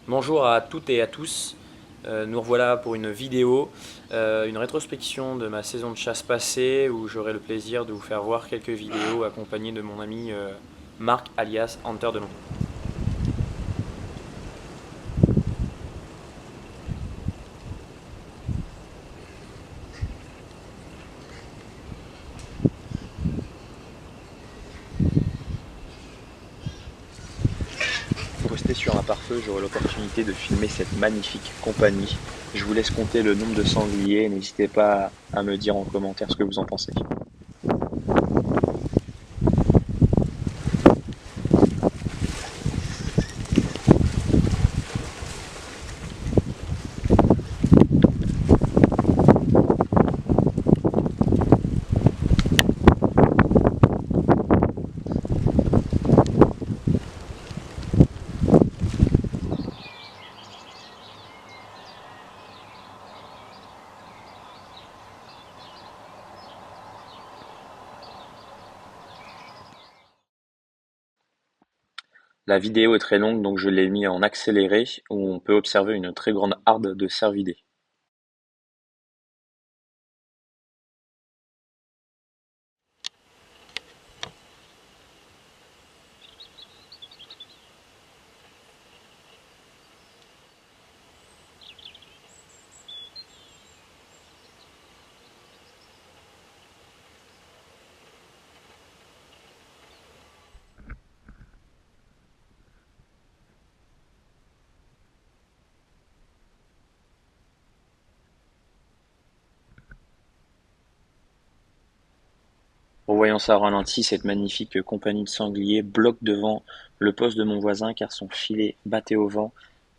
Bonjour à toutes et à tous, nous revoilà pour une vidéo, une rétrospection de ma saison de chasse passée où j'aurai le plaisir de vous faire voir quelques vidéos accompagnées de mon ami Marc alias Hunter de Long. Posté sur un pare-feu, j'aurai l'opportunité de filmer cette magnifique compagnie. Je vous laisse compter le nombre de sangliers, n'hésitez pas à me dire en commentaire ce que vous en pensez. La vidéo est très longue donc je l'ai mis en accéléré où on peut observer une très grande harde de cervidés. Revoyant ça au ralenti, cette magnifique compagnie de sangliers bloque devant le poste de mon voisin car son filet battait au vent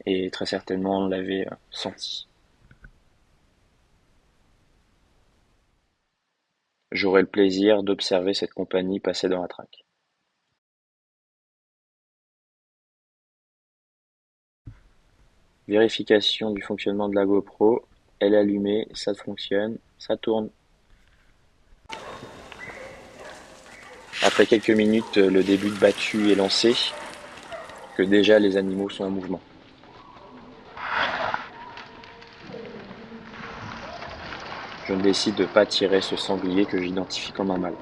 et très certainement on l'avait senti. J'aurai le plaisir d'observer cette compagnie passer dans la traque. Vérification du fonctionnement de la GoPro, elle est allumée, ça fonctionne, ça tourne. Après quelques minutes, le début de battu est lancé, que déjà les animaux sont en mouvement. Je décide de ne pas tirer ce sanglier que j'identifie comme un mâle.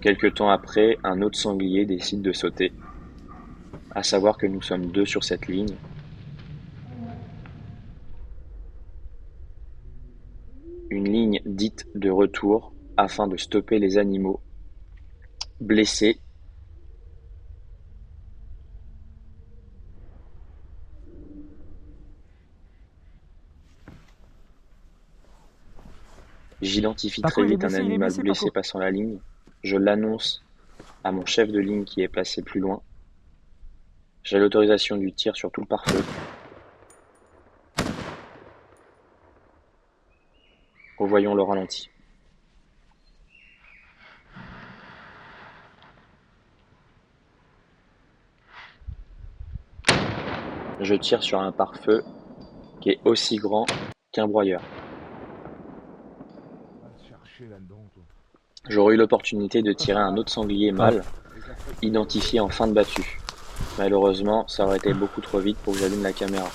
Quelque temps après, un autre sanglier décide de sauter, à savoir que nous sommes deux sur cette ligne. Une ligne dite de retour afin de stopper les animaux blessés. J'identifie Paco, très il est vite un blessé, il est animal blessé, blessé Paco. passant la ligne. Je l'annonce à mon chef de ligne qui est placé plus loin. J'ai l'autorisation du tir sur tout le pare-feu. Revoyons le ralenti. Je tire sur un pare-feu qui est aussi grand qu'un broyeur. Va te chercher là-dedans, toi. J'aurais eu l'opportunité de tirer un autre sanglier Ouais. mâle, identifié en fin de battue. Malheureusement, ça aurait été beaucoup trop vite pour que j'allume la caméra.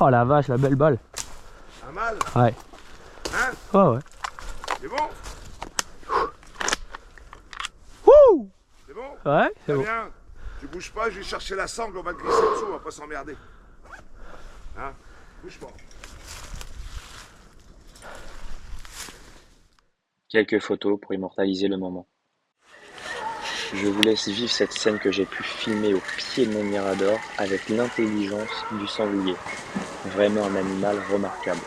Oh la vache, la belle balle. Un mâle. Ouais. Hein? Ouais, ouais. C'est bon? Wouh! C'est bon? Ouais, c'est bon. Bien. Tu bouges pas, je vais chercher la sangle, on va te glisser dessous, on va pas s'emmerder. Hein? Bouge pas. Quelques photos pour immortaliser le moment. Je vous laisse vivre cette scène que j'ai pu filmer au pied de mon mirador avec l'intelligence du sanglier. Vraiment un animal remarquable.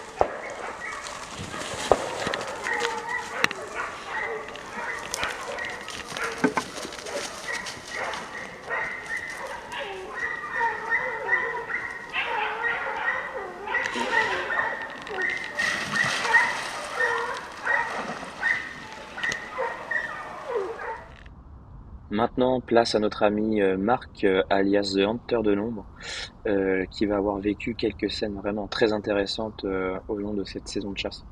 Maintenant, place à notre ami Marc alias The Hunter de l'ombre qui va avoir vécu quelques scènes vraiment très intéressantes au long de cette saison de chasse.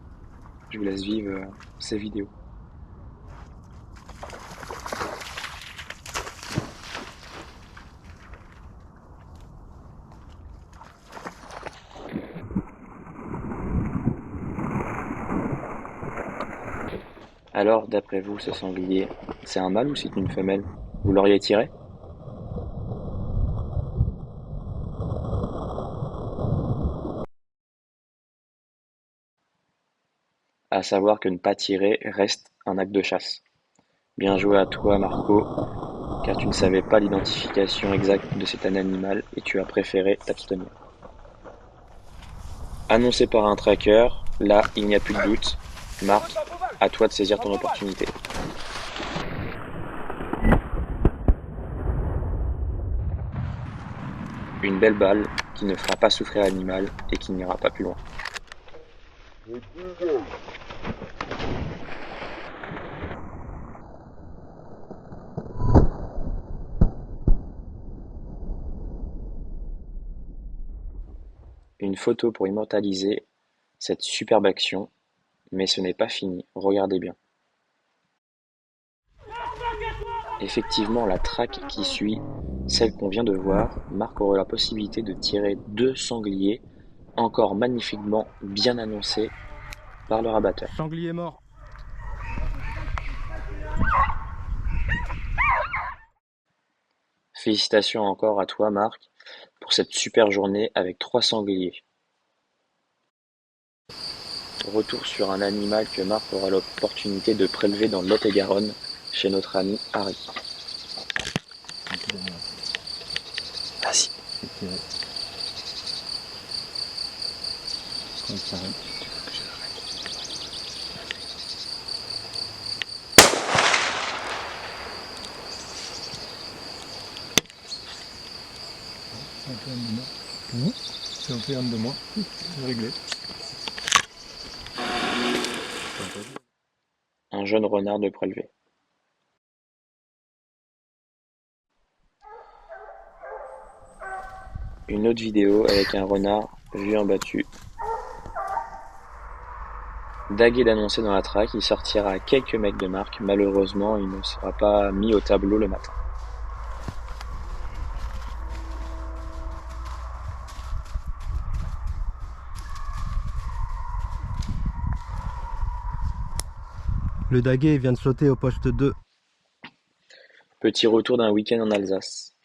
Je vous laisse vivre ces vidéos. Alors, d'après vous, ce sanglier, c'est un mâle ou c'est une femelle? Vous l'auriez tiré? À savoir que ne pas tirer reste un acte de chasse. Bien joué à toi, Marco, car tu ne savais pas l'identification exacte de cet animal et tu as préféré t'abstenir. Annoncé par un tracker, là, il n'y a plus de doute. Marc, à toi de saisir ton opportunité. Une belle balle qui ne fera pas souffrir l'animal et qui n'ira pas plus loin. Une photo pour immortaliser cette superbe action, mais ce n'est pas fini, regardez bien. Effectivement, la traque qui suit, celle qu'on vient de voir, Marc aura la possibilité de tirer 2 sangliers, encore magnifiquement bien annoncés par le rabatteur. Sanglier mort. Félicitations encore à toi, Marc, pour cette super journée avec 3 sangliers. Retour sur un animal que Marc aura l'opportunité de prélever dans le Lot-et-Garonne chez notre ami Harry. Vas-y. C'est un peu un de moi. C'est réglé. Un jeune renard de prélevé. Une autre vidéo avec un renard vu en battu. Dagué d'annoncer dans la traque, il sortira à quelques mètres de Marc. Malheureusement, il ne sera pas mis au tableau le matin. Le daguet vient de sauter au poste 2. Petit retour d'un week-end en Alsace.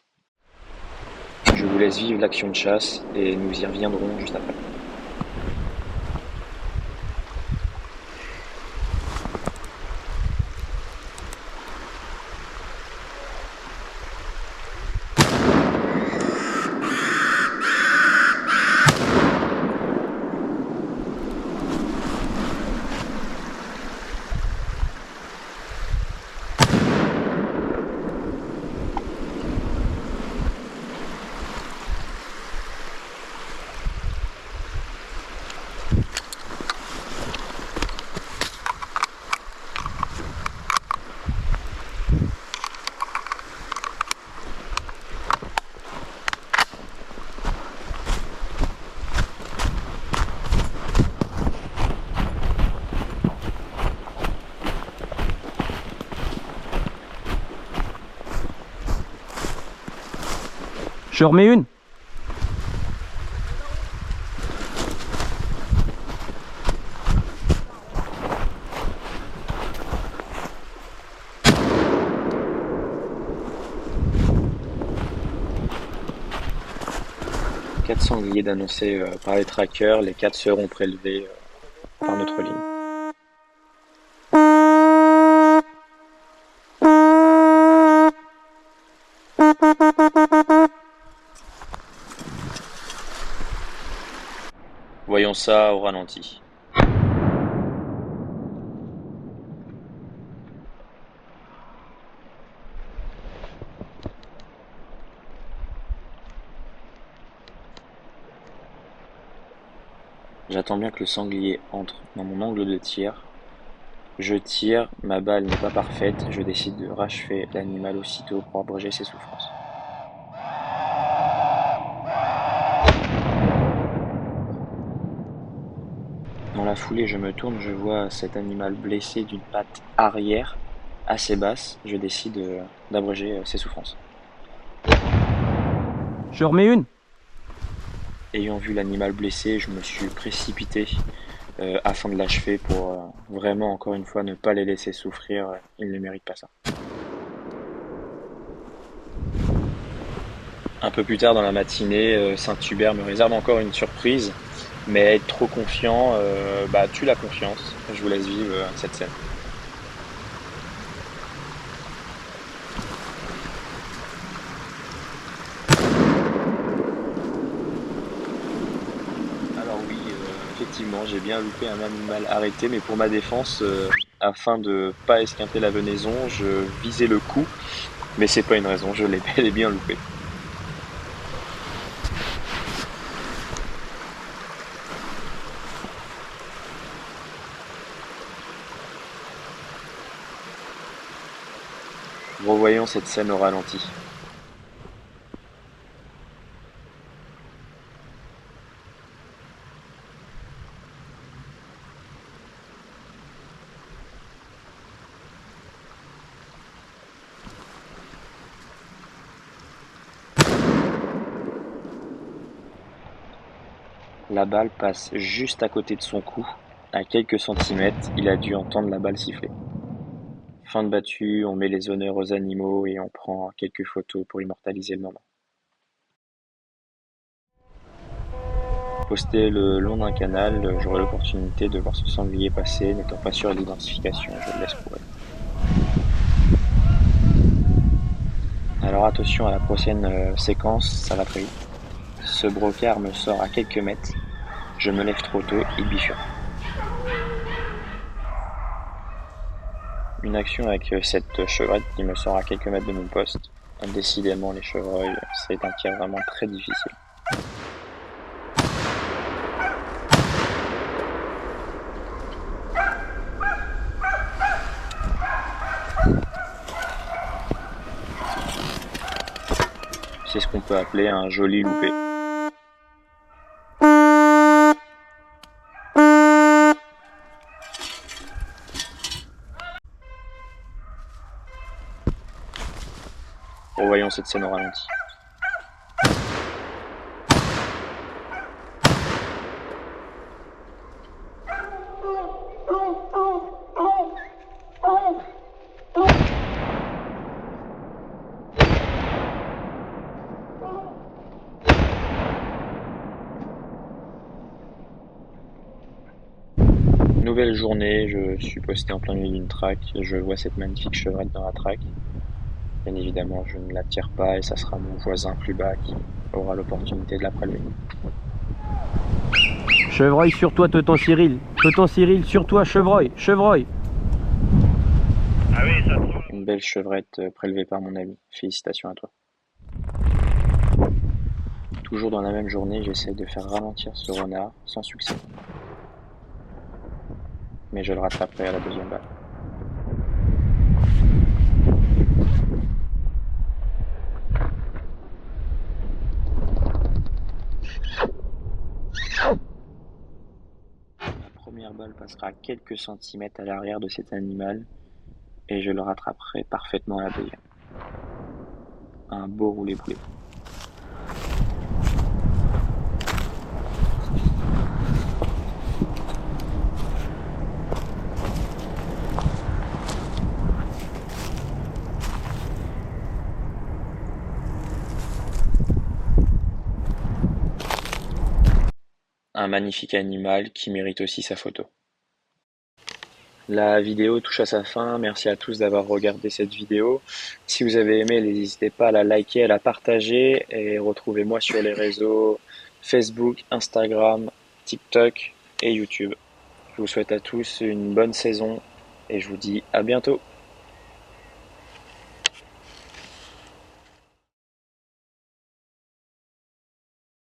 Je vous laisse vivre l'action de chasse et nous y reviendrons juste après. Je remets une. Quatre sangliers d'annoncer par les trackers, les 4 seront prélevés par notre ligne. Voyons ça au ralenti. J'attends bien que le sanglier entre dans mon angle de tir. Je tire, ma balle n'est pas parfaite, je décide de rachever l'animal aussitôt pour abréger ses souffrances. Dans la foulée, je me tourne, je vois cet animal blessé d'une patte arrière assez basse. Je décide d'abréger ses souffrances. Je remets une. Ayant vu l'animal blessé, je me suis précipité afin de l'achever pour vraiment, encore une fois, ne pas les laisser souffrir. Ils ne méritent pas ça. Un peu plus tard dans la matinée, Saint-Hubert me réserve encore une surprise, mais être trop confiant tue la confiance. Je vous laisse vivre cette scène. Alors oui, effectivement, j'ai bien loupé un animal arrêté, mais pour ma défense, afin de pas esquinter la venaison, je visais le cou, mais c'est pas une raison, je l'ai bel et bien loupé. Revoyons cette scène au ralenti. La balle passe juste à côté de son cou. À quelques centimètres, il a dû entendre la balle siffler. Fin de battue, on met les honneurs aux animaux et on prend quelques photos pour immortaliser le moment. Posté le long d'un canal, j'aurai l'opportunité de voir ce sanglier passer, n'étant pas sûr de l'identification, je le laisse courir. Alors attention à la prochaine séquence, ça va très vite. Ce brocard me sort à quelques mètres, je me lève trop tôt, il bifurque. Une action avec cette chevrette qui me sort à quelques mètres de mon poste. Décidément, les chevreuils, c'est un tir vraiment très difficile. C'est ce qu'on peut appeler un joli loupé. Revoyons cette scène au ralenti. Nouvelle journée, je suis posté en plein milieu d'une traque, je vois cette magnifique chevrette dans la traque. Bien évidemment, je ne la tire pas et ça sera mon voisin plus bas qui aura l'opportunité de la prélever. Chevreuil sur toi, Toton Cyril. Toton Cyril sur toi, chevreuil. Chevreuil. Ah oui, ça tombe. Une belle chevrette prélevée par mon ami. Félicitations à toi. Toujours dans la même journée, j'essaie de faire ralentir ce renard, sans succès. Mais je le rattraperai à la deuxième balle. La première balle passera quelques centimètres à l'arrière de cet animal et je le rattraperai parfaitement à la deuxième. Un beau roulé-boulé. Un magnifique animal qui mérite aussi sa photo. La vidéo touche à sa fin, merci à tous d'avoir regardé cette vidéo. Si vous avez aimé, n'hésitez pas à la liker, à la partager et retrouvez-moi sur les réseaux Facebook, Instagram, TikTok et YouTube. Je vous souhaite à tous une bonne saison et je vous dis à bientôt.